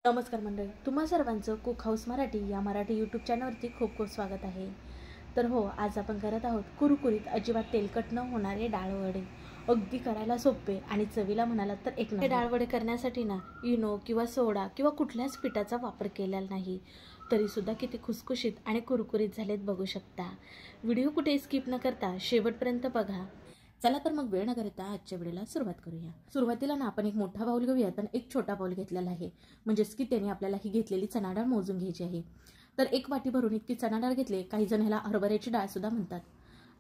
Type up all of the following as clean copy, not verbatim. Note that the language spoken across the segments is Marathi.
नमस्कार मंडळी, तुम्हा सर्वांचं कुक हाऊस मराठी या मराठी यूट्यूब चॅनलवरती खूप खूप स्वागत आहे. तर हो, आज आपण करत आहोत कुरकुरीत अजिबात तेलकट न होणारे डाळवडे. अगदी करायला सोपे आणि चवीला म्हणालात तर एक नंबर. हे डाळवडे करण्यासाठी ना इनो किंवा सोडा किंवा कुठल्याच पिठाचा वापर केलेला नाही, तरीसुद्धा किती खुसखुशीत आणि कुरकुरीत झालेत बघू शकता. व्हिडिओ कुठे स्किप न करता शेवटपर्यंत बघा. चला तर मग वेळ न करता आजच्या व्हिडिओला सुरुवात करूया. सुरुवातीला ना आपण एक मोठा बाउल घेऊयात आणि एक छोटा बाउल घेतलेला आहे, म्हणजेच की त्याने आपल्याला ही घेतलेली चणा डाळ मोजून घ्यायची आहे. तर एक वाटी भरून इतकी चणा डाळ घेतली. काही जण ह्याला हरभऱ्याची डाळ सुद्धा म्हणतात.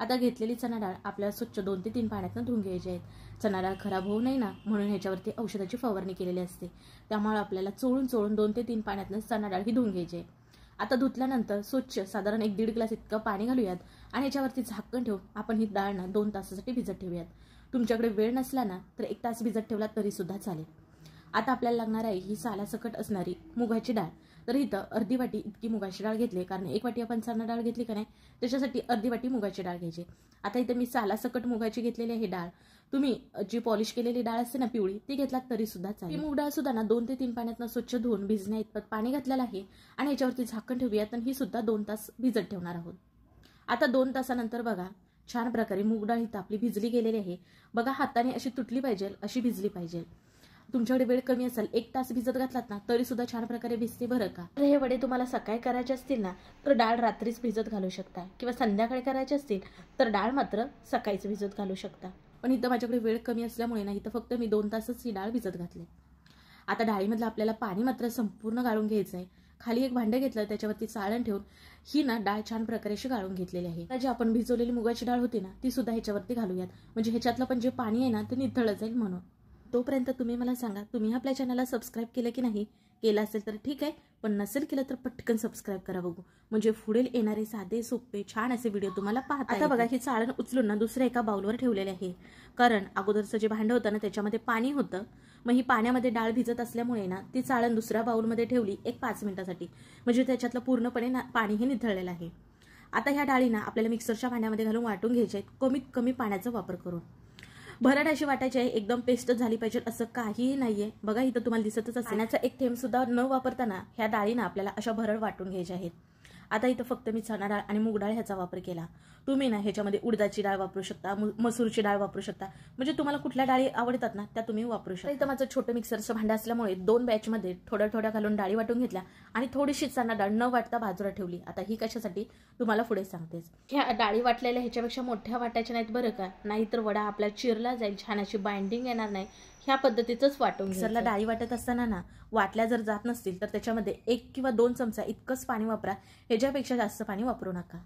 आता घेतलेली चणा डाळ आपल्याला स्वच्छ 2 ते 3 पाण्यातून धुवून घ्यायची आहे. चणा डाळ खराब होऊ नये ना म्हणून ह्याच्यावरती औषधाची फवारणी केलेली असते. त्यामुळे आपल्याला चोळून 2 ते 3 पाण्यातून चणा डाळ ही धुवून घ्यायची आहे. आता धुतल्यानंतर स्वच्छ साधारण 1-1.5 ग्लास इतकं पाणी घालूयात आणि याच्यावरती झाकण ठेवून आपण ही डाळ ना 2 तासासाठी भिजत ठेवूयात. तुमच्याकडे वेळ नसला ना तर 1 तास भिजत ठेवला तरी सुद्धा चालेल. आता आपल्याला लागणार आहे ही सालासकट असणारी मुगाची डाळ. तर इथं अर्धी वाटी इतकी मुगाची डाळ घेतली, कारण 1 वाटी आपण चणा डाळ घेतली का नाही, त्याच्यासाठी अर्धी वाटी मुगाची डाळ घ्यायची. आता इथं मी सालासकट मुगाची घेतलेली आहे डाळ. तुम्ही जी पॉलिश केलेली डाळ असते ना पिवळी, ती घेतलात तरी सुद्धा चालेल. ही मूग डाळ सुद्धा ना 2 ते 3 पाण्यातनं स्वच्छ धुवून भिजण्या इतपत पाणी घातलेलं आहे आणि याच्यावरती झाकण ठेवूयात आणि ही सुद्धा 2 तास भिजत ठेवणार आहोत. आता 2 तासानंतर बघा छान प्रकारे मूग डाळ इथं आपली भिजली गेलेली आहे. बघा हाताने अशी तुटली पाहिजे, अशी भिजली पाहिजे. तुमच्याकडे वेळ कमी असेल 1 तास भिजत घातलात ना तरी सुद्धा छान प्रकारे भिजते बरं का. तर हे वडे तुम्हाला सकाळी करायचे असतील ना तर डाळ रात्रीच भिजत घालू शकता, किंवा संध्याकाळी करायचे असतील तर डाळ मात्र सकाळीच भिजत घालू शकता. पण इथं माझ्याकडे वेळ कमी असल्यामुळे ना इथं फक्त मी 2 तासच ही डाळ भिजत घातली. आता डाळीमधलं आपल्याला पाणी मात्र संपूर्ण गाळून घ्यायचं आहे. खाली एक भांडं घेतलं, त्याच्यावरती चाळण ठेवून ही ना डाळ छान प्रकारे अशी गाळून घेतलेली आहे. जी आपण भिजवलेली मुगाची डाळ होती ना ती सुद्धा ह्याच्यावरती घालूयात, म्हणजे ह्याच्यातलं पण जे पाणी आहे ना ते निथळलं जाईल म्हणून. तोपर्यंत तुम्ही मला सांगा, तुम्ही आपल्या चॅनलला सबस्क्राईब केलं की नाही? केलं असेल तर ठीक आहे, पण नसेल केलं तर पटकन सबस्क्राईब करा बघू, म्हणजे पुढील येणारे साधे सोपे छान असे व्हिडिओ तुम्हाला पाहता. आता बघा ही चाळण उचलून ना दुसऱ्या एका बाउलवर ठेवलेले आहे, कारण अगोदरचं जे भांडं होतं ना त्याच्यामध्ये पाणी होतं. मग ही पाण्यामध्ये डाळ भिजत असल्यामुळे ना ती चाळण दुसऱ्या बाउलमध्ये ठेवली 1-5 मिनिटासाठी, म्हणजे त्याच्यातलं पूर्णपणे पाणी हे निथळलेलं आहे. आता ह्या डाळीना आपल्याला मिक्सरच्या भांड्यामध्ये घालून वाटून घ्यायचे आहेत, कमीत कमी पाण्याचा वापर करून. भरड अशी वाटायची आहे, एकदम पेस्ट झाली पाहिजे असं काहीही नाहीये. बघा इथं तुम्हाला दिसतच असेल, पाण्याचा एक थेंब सुद्धा न वापरताना ह्या डाळीना आपल्याला अशा भरड वाटून घ्यायच्या आहेत. आता इथं फक्त मी चणा डाळ आणि मूग डाळ ह्याचा वापर केला. तुम्ही ना ह्याच्यामध्ये उडदाची डाळ वापरू शकता, मसूरची डाळ वापरू शकता, म्हणजे तुम्हाला कुठल्या डाळी आवडतात ना त्या तुम्ही वापरू शकता. इथं माझं छोटं मिक्सरचं भांडं असल्यामुळे 2 बॅचमध्ये थोड्या थोड्या घालून डाळी वाटून घेतल्या आणि थोडीशी चणा डाळ न वाटता बाजूला ठेवली. आता ही कशासाठी तुम्हाला पुढे सांगतेच. ह्या डाळी वाटलेल्या ह्याच्यापेक्षा मोठ्या वाटायच्या नाहीत बरं का, नाहीतर वडा आपला चिरला जाईल, छान अशी बाइंडिंग येणार नाही. ह्या पद्धतीचंच वाटून मिक्सरला डाळी वाटत असताना ना वाटल्या जर जात नसतील तर त्याच्यामध्ये 1 किंवा 2 चमचा इतकंच पाणी वापरा, ह्याच्यापेक्षा जास्त पाणी वापरू नका.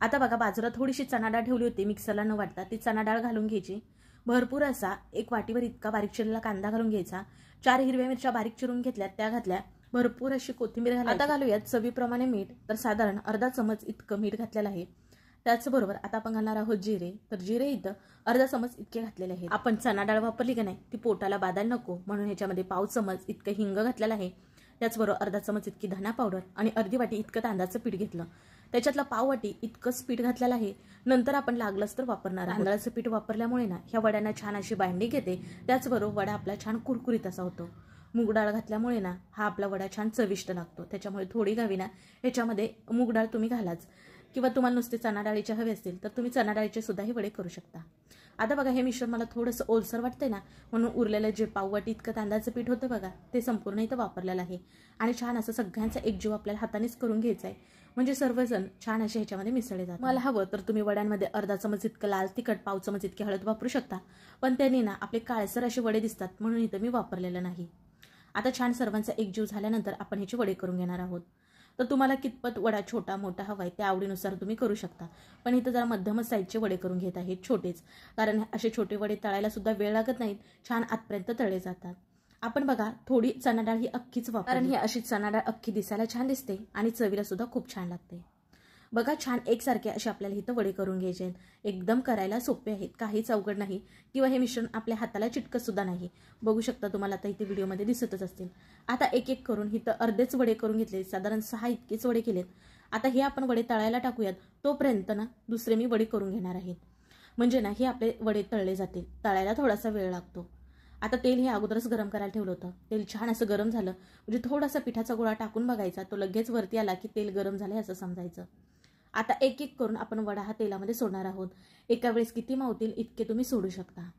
आता बघा बाजूला थोडीशी चणा डाळ ठेवली होती, मिक्सरला न वाटता ती चणा डाळ घालून घ्यायची. भरपूर असा 1 वाटीवर इतका बारीक चिरलेला कांदा घालून घ्यायचा. 4 हिरव्या मिरच्या बारीक चिरून घेतल्या, त्या घातल्या. भरपूर अशी कोथिंबीर घालायची. आता घालूयात चवीप्रमाणे मीठ. तर साधारण अर्धा चमच इतकं मीठ घातलेलं आहे. त्याचबरोबर आता आपण घालणार आहोत जिरे. तर जिरे इथं अर्धा चमच इतके घातलेले आहे. आपण चणा डाळ वापरली की नाही ती पोटाला बाधायला नको म्हणून ह्याच्यामध्ये पाव चमच इतकं हिंग घातलेलं आहे. त्याचबरोबर अर्धा चमच इतकी धना पावडर आणि अर्धी वाटी इतकं तांदळाचं पीठ घेतलं. त्याच्यातलं पाव वाटी इतकंच पीठ घातलेलं आहे. नंतर आपण लागलंच तर वापरणार आहोत. तांदळाचं पीठ वापरल्यामुळे ना ह्या वड्यांना छान अशी बाइंडिंग येते, त्याचबरोबर वडा आपला छान कुरकुरीत असा होतो. मूग डाळ घातल्यामुळे ना हा आपला वडा छान चविष्ट लागतो. त्याच्यामुळे थोडी घावी ना ह्याच्यामध्ये मूग डाळ तुम्ही घालाच, किंवा तुम्हाला नुसते चणा डाळीचे हवे असतील तर तुम्ही चणा डाळीचे सुद्धा हे वडे करू शकता. आता बघा हे मिश्रण मला थोडंसं ओलसर वाटतंय ना, म्हणून उरलेलं जे पाववाटी इतकं तांदळाचं पीठ होतं बघा ते संपूर्ण इथं वापरलेलं आहे. आणि छान असं सगळ्यांचा एकजीव आपल्याला हातानेच करून घ्यायचा आहे, म्हणजे सर्वजण छान असे ह्याच्यामध्ये मिसळले जातात. मला हवं तर तुम्ही वड्यांमध्ये अर्धा चमच इतकं लाल तिखट, पाव चमच इतकी हळद वापरू शकता, पण त्यांनी ना आपले काळसर असे वडे दिसतात म्हणून इथं मी वापरलेलं नाही. आता छान सर्वांचा एकजीव झाल्यानंतर आपण ह्याचे वडे करून घेणार आहोत. तर तुम्हाला कितपत वडा छोटा मोठा हवाय त्या आवडीनुसार तुम्ही करू शकता, पण इथं जरा मध्यमच साईजचे वडे करून घेत आहेत, छोटेच, कारण असे छोटे वडे तळायला सुद्धा वेळ लागत नाहीत, छान आतपर्यंत तळले जातात. आपण बघा थोडी चणा डाळ ही अख्खीच वापर, कारण ही अशी चणा डाळ अख्खी दिसायला छान दिसते आणि चवीला सुद्धा खूप छान लागते. बघा छान एकसारखे असे आपल्याला इथं वडे करून घ्यायचे आहेत. एकदम करायला सोपे आहेत, काहीच अवघड नाही, किंवा हे मिश्रण आपल्या हाताला चिटकत सुद्धा नाही. बघू शकता, तुम्हाला आता इथे व्हिडिओमध्ये दिसतच असतील. आता एक एक करून इथं अर्धेच वडे करून घेतले, साधारण 6 इतकेच वडे केलेत. आता हे आपण वडे तळायला टाकूयात, तोपर्यंत ना दुसरे मी वडे करून घेणार आहेत, म्हणजे ना हे आपले वडे तळले जातील. तळायला थोडासा वेळ लागतो. आता तेल हे अगोदरच गरम करायला ठेवलं होतं. तेल छान असं गरम झालं म्हणजे थोडासा पिठाचा गोळा टाकून बघायचा, तो लगेच वरती आला की तेल गरम झाले असं समजायचं. आता एक एक करून आपण वडा हा तेलामध्ये सोडणार आहोत. एका वेळेस किती मावतील इतके तुम्ही सोडू शकता.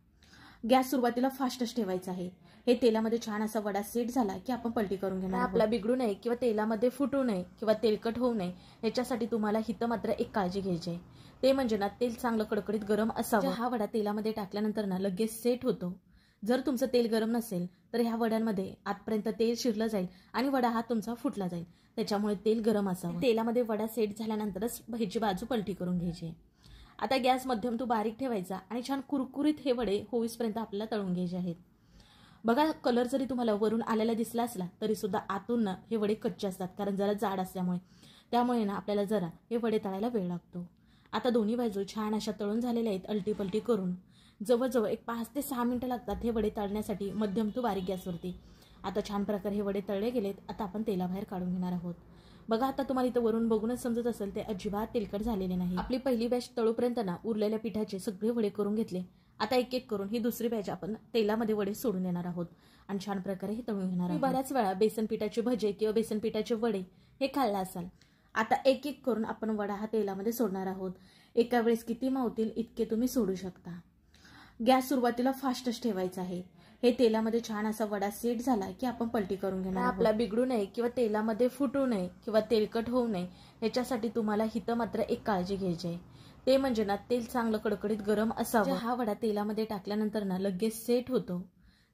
गॅस सुरुवातीला फास्टच ठेवायचा आहे. हे तेलामध्ये छान असा वडा सेट झाला की आपण पलटी करून घेणार. आपला बिघडू नये किंवा तेलामध्ये फुटू नये किंवा तेलकट होऊ नये याच्यासाठी तुम्हाला हिथं मात्र एक काळजी घ्यायची आहे. ते म्हणजे ना, तेल चांगलं कडकडीत गरम असावं. हा वडा तेलामध्ये टाकल्यानंतर ना लगेच सेट होतो. जर तुमचं तेल गरम नसेल तर ह्या वड्यांमध्ये आतपर्यंत तेल शिरलं जाईल आणि वडा हा तुमचा फुटला जाईल. त्याच्यामुळे तेल गरम असावं. तेलामध्ये वडा सेट झाल्यानंतरच ह्याची बाजू पलटी करून घ्यायची. आता गॅस मध्यम तो बारीक ठेवायचा आणि छान कुरकुरीत हे वडे होईसपर्यंत आपल्याला तळून घ्यायचे आहेत. बघा, कलर जरी तुम्हाला वरून आलेला दिसला असला तरी सुद्धा आतून ना हे वडे कच्चे असतात, कारण जरा जाड असल्यामुळे. त्यामुळे ना आपल्याला जरा हे वडे तळायला वेळ लागतो. आता दोन्ही बाजू छान अशा तळून झालेल्या आहेत. अलटी पलटी करून जवळजवळ एक 5 ते 6 मिनिटं लागतात हे वडे तळण्यासाठी मध्यम तो बारीक गॅसवरती. आता छान प्रकारे हे वडे तळले गेलेत. आता आपण तेलाबाहेर काढून घेणार आहोत. बघा, आता तुम्हाला इथं वरून बघूनच समजत असेल ते अजिबात तेलकट झालेले नाही. आपली पहिली बॅच तळूपर्यंत ना उरलेल्या पिठाचे सगळे वडे करून घेतले. आता एक एक करून ही दुसरी बॅच आपण तेलामध्ये वडे सोडून देणार आहोत आणि छान प्रकारे हे तळून घेणार आहोत. बऱ्याच वेळा बेसन पिठाचे भजे किंवा बेसन पिठाचे वडे हे खाल्ला असाल. आता एक एक करून आपण वडा हा तेलामध्ये सोडणार आहोत. एका वेळेस किती मावतील इतके तुम्ही सोडू शकता. गॅस सुरुवातीला फास्टच ठेवायचा आहे. हे तेलामध्ये छान असा वडा सेट झाला की आपण पलटी करून घेणार. आपला बिघडू नये किंवा तेलामध्ये फुटू नये किंवा तेलकट होऊ नये याच्यासाठी तुम्हाला हिथं मात्र एक काळजी घ्यायची आहे. ते म्हणजे ना, तेल चांगलं कडकडीत गरम असावं. हा वडा तेलामध्ये टाकल्यानंतर ना लगेच सेट होतो.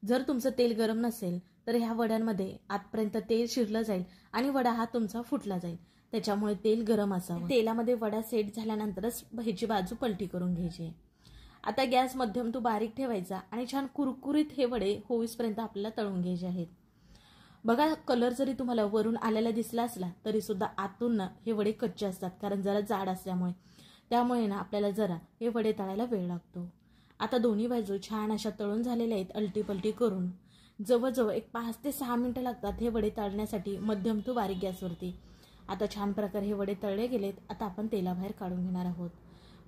जर तुमचं तेल गरम नसेल तर ह्या वड्यांमध्ये आतपर्यंत तेल शिरलं जाईल आणि वडा हा तुमचा फुटला जाईल. त्याच्यामुळे तेल गरम असावं. तेलामध्ये वडा सेट झाल्यानंतरच ह्याची बाजू पलटी करून घ्यायची. आता गॅस मध्यम तो बारीक ठेवायचा आणि छान कुरकुरीत हे वडे होईसपर्यंत आपल्याला तळून घ्यायचे आहेत. बघा, कलर जरी तुम्हाला वरून आलेला दिसला असला तरी सुद्धा आतून ना हे वडे कच्चे असतात, कारण जरा जाड असल्यामुळे. त्यामुळे ना आपल्याला जरा हे वडे तळायला वेळ लागतो. आता दोन्ही बाजू छान अशा तळून झालेल्या आहेत. अलटी पलटी करून जवळजवळ एक 5 ते 6 मिनिटं लागतात हे वडे तळण्यासाठी मध्यम तो बारीक गॅसवरती. आता छान प्रकारे हे वडे तळले गेलेत. आता आपण तेलाबाहेर काढून घेणार आहोत.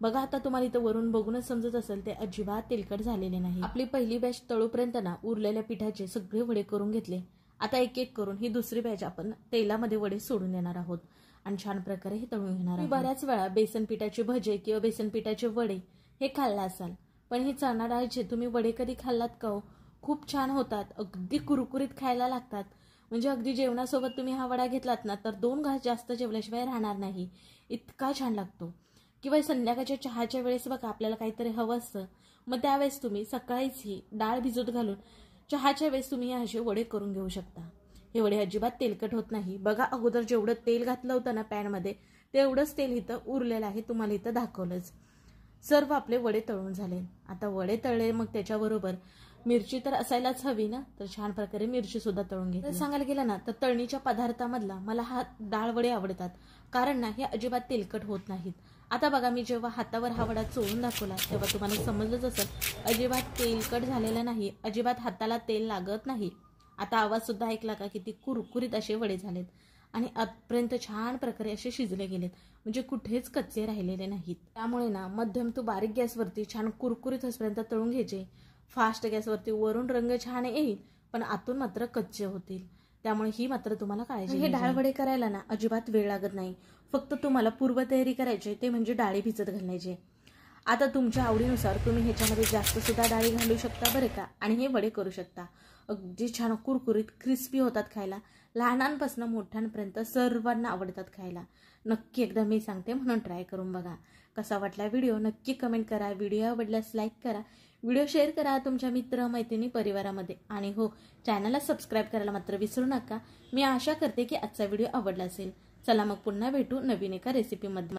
बघा, आता तुम्हाला इथं वरून बघूनच समजत असेल ते अजिबात तेलकट झालेले नाही. आपली पहिली बॅच तळूपर्यंत ना उरलेल्या पिठाचे सगळे वडे करून घेतले. आता एक एक करून ही दुसरी बॅच आपण तेलामध्ये वडे सोडून देणार आहोत आणि छान प्रकारे हे तळून घेणार आहोत. बऱ्याच वेळा बेसन पिठाचे भजे किंवा बेसन पिठाचे वडे हे खाल्ला असाल, पण हे चणा डाळीचे तुम्ही वडे कधी खाल्लात का हो? खूप छान होतात. अगदी कुरकुरीत खायला लागतात. म्हणजे अगदी जेवणासोबत तुम्ही हा वडा घेतलात ना तर 2 घास जास्त जेवल्याशिवाय राहणार नाही, इतका छान लागतो. किंवा संध्याकाळच्या चहाच्या वेळेस बघा, आपल्याला काहीतरी हवं असतं, मग त्यावेळेस तुम्ही सकाळीच ही डाळ भिजत घालून चहाच्या वेळेस तुम्ही असे वडे करून घेऊ शकता. हे वडे अजिबात तेलकट होत नाही. बघा, अगोदर जेवढं तेल घातलं होतं ना पॅनमध्ये तेवढंच तेल इथं उरलेलं आहे. तुम्हाला इथं दाखवलंच. सर्व आपले वडे तळून झाले. आता वडे तळले, मग त्याच्याबरोबर मिरची तर असायलाच हवी ना, तर छान प्रकारे मिरची सुद्धा तळून घेतली. सांगायला गेलं ना तर तळणीच्या पदार्थामधला मला हा डाळ वडे आवडतात, कारण ना हे अजिबात तेलकट होत नाहीत. आता बघा, मी जेव्हा हातावर हा वडा चोळून दाखवला तेव्हा तुम्हाला समजलंच असेल अजिबात तेलकट झालेला नाही, अजिबात हाताला तेल लागत नाही. आता आवाज सुद्धा ऐकला का, किती कुरकुरीत असे वडे झालेत आणि आतपर्यंत छान प्रकारे असे शिजले गेलेत, म्हणजे कुठेच कच्चे राहिलेले नाहीत. त्यामुळे ना मध्यम तो बारीक गॅसवरती छान कुरकुरीत होईपर्यंत तळून घ्यायचे. फास्ट गॅसवरती वरून रंग छान येईल पण आतून मात्र कच्चे होतील. त्यामुळे ही मात्र तुम्हाला काळजी. हे डाळ वडे करायला ना अजिबात वेळ लागत नाही. फक्त तुम्हाला पूर्वतयारी करायची, ते म्हणजे डाळी भिजत घालायचे. आता तुमच्या आवडीनुसार तुम्ही ह्याच्यामध्ये जास्त सुद्धा डाळी घालू शकता बरं का, आणि हे वडे करू शकता. अगदी छान कुरकुरीत क्रिस्पी होतात खायला. लहानांपासून मोठ्यांपर्यंत सर्वांना आवडतात खायला. नक्की एकदा मी सांगते म्हणून ट्राय करून बघा. कसा वाटला व्हिडिओ नक्की कमेंट करा. व्हिडिओ आवडल्यास लाईक करा, व्हिडिओ शेअर करा तुमच्या मित्र मैत्रिणी परिवारामध्ये, आणि हो, चॅनलला सबस्क्राईब करायला मात्र विसरू नका. मी आशा करते की आजचा व्हिडिओ आवडला असेल. चला मग पुन्हा भेटू नवीन एका रेसिपीमध्ये.